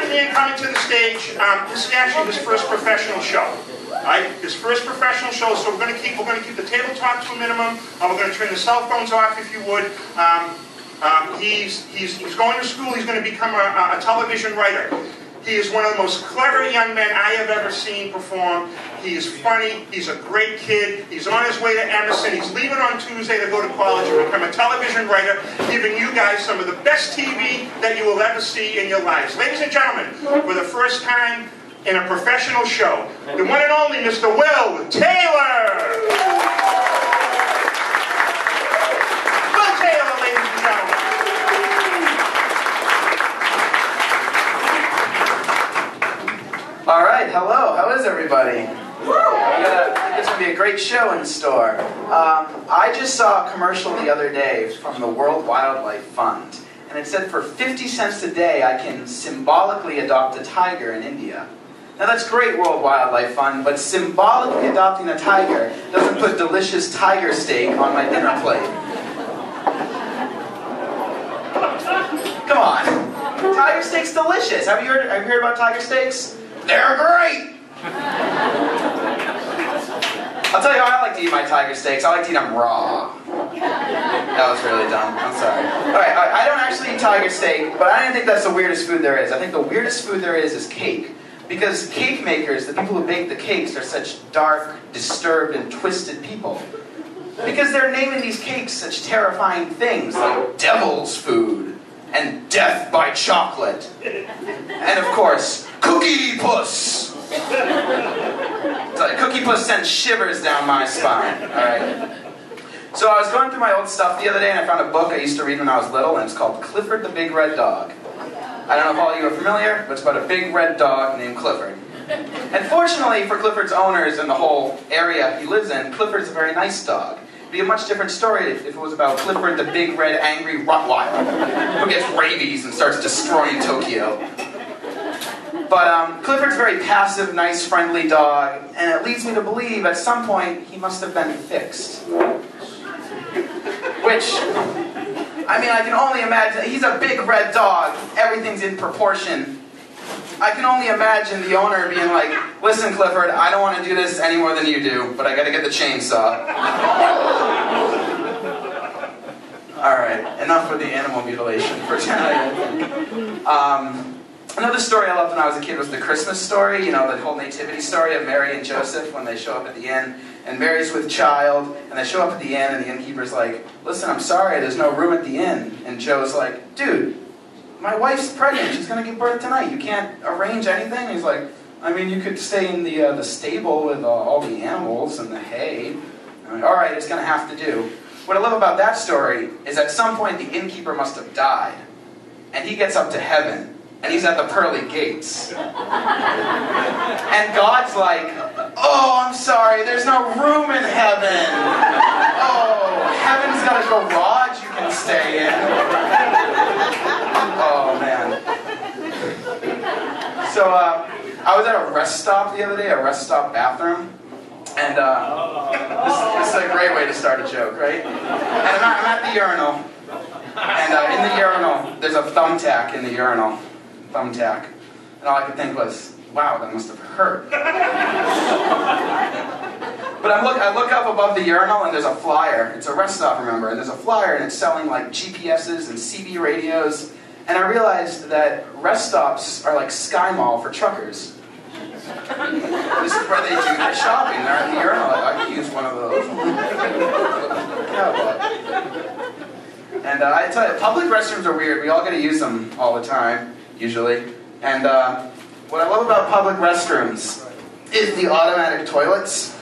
second man coming to the stage. This is actually his first professional show. Right? His first professional show, so we're going to keep the table talk to a minimum. We're going to turn the cell phones off, if you would. He's going to school. He's going to become a television writer. He is one of the most clever young men I have ever seen perform. He is funny. He's a great kid. He's on his way to Emerson. He's leaving on Tuesday to go to college and become a television writer, giving you guys some of the best TV that you will ever see in your lives. Ladies and gentlemen, for the first time in a professional show, the one and only Mr. Will Taylor. Will Taylor, ladies and gentlemen. All right, hello. How is everybody? I think this will be a great show in store. I just saw a commercial the other day from the World Wildlife Fund, and it said for 50 cents a day I can symbolically adopt a tiger in India. Now that's great, World Wildlife Fund, but symbolically adopting a tiger doesn't put delicious tiger steak on my dinner plate. Come on. Tiger steak's delicious. Have you heard about tiger steaks? They're great! I'll tell you how I like to eat my tiger steaks. I like to eat them raw. That was really dumb. I'm sorry. Alright, I don't actually eat tiger steak, but I don't think that's the weirdest food there is. I think the weirdest food there is cake. Because cake makers, the people who bake the cakes, are such dark, disturbed, and twisted people. Because they're naming these cakes such terrifying things like devil's food and death by chocolate. And of course, Cookie Puss! Cookie Puss sent shivers down my spine. Alright. So I was going through my old stuff the other day and I found a book I used to read when I was little, and it's called Clifford the Big Red Dog. I don't know if all of you are familiar, but it's about a big red dog named Clifford. And fortunately for Clifford's owners and the whole area he lives in, Clifford's a very nice dog. It'd be a much different story if it was about Clifford the big red angry Rottweiler who gets rabies and starts destroying Tokyo. But Clifford's a very passive, nice, friendly dog, and it leads me to believe at some point he must have been fixed. Which, I mean, I can only imagine, he's a big red dog, everything's in proportion. I can only imagine the owner being like, listen Clifford, I don't want to do this any more than you do, but I gotta get the chainsaw. Alright, enough with the animal mutilation for tonight. Another story I loved when I was a kid was the Christmas story, you know, the whole nativity story of Mary and Joseph when they show up at the inn, and Mary's with child, and they show up at the inn, and the innkeeper's like, listen, I'm sorry, there's no room at the inn. And Joe's like, dude, my wife's pregnant, she's going to give birth tonight, you can't arrange anything? And he's like, I mean, you could stay in the stable with all the animals and the hay. I'm like, alright, it's going to have to do. What I love about that story is at some point the innkeeper must have died, and he gets up to heaven, and he's at the pearly gates. And God's like, oh, I'm sorry, there's no room in heaven. Oh, heaven's got a garage you can stay in. Oh, man. So, I was at a rest stop the other day, a rest stop bathroom. And this is a great way to start a joke, right? And I'm at the urinal. And in the urinal, there's a thumbtack in the urinal. Thumbtack. And all I could think was, wow, that must have hurt. But I look up above the urinal and there's a flyer. It's a rest stop, remember, and there's a flyer and it's selling like GPSs and CB radios. And I realized that rest stops are like Sky Mall for truckers. This is where they do their shopping. They're at the urinal. Like, I could use one of those. And I tell you, public restrooms are weird. We all get to use them all the time, usually. And what I love about public restrooms is the automatic toilets.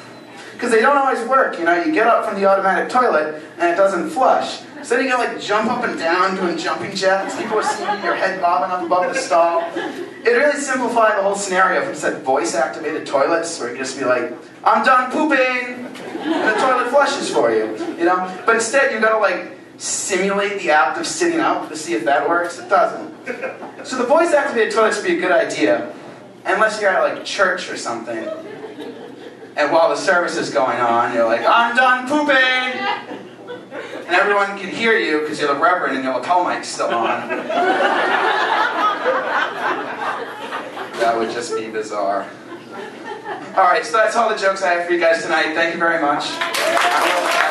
Because they don't always work, you know. You get up from the automatic toilet and it doesn't flush. So then you gotta like jump up and down doing jumping jacks. People are seeing you, your head bobbing up above the stall. It really simplified the whole scenario if it said voice-activated toilets, where you can just be like, I'm done pooping, and the toilet flushes for you, you know. But instead you gotta like simulate the act of sitting up to see if that works. It doesn't. So the voice-activated toilets would be a good idea, unless you're at like church or something. And while the service is going on, you're like, I'm done pooping! And everyone can hear you because you're the reverend and your lapel mic's still on. That would just be bizarre. Alright, so that's all the jokes I have for you guys tonight. Thank you very much.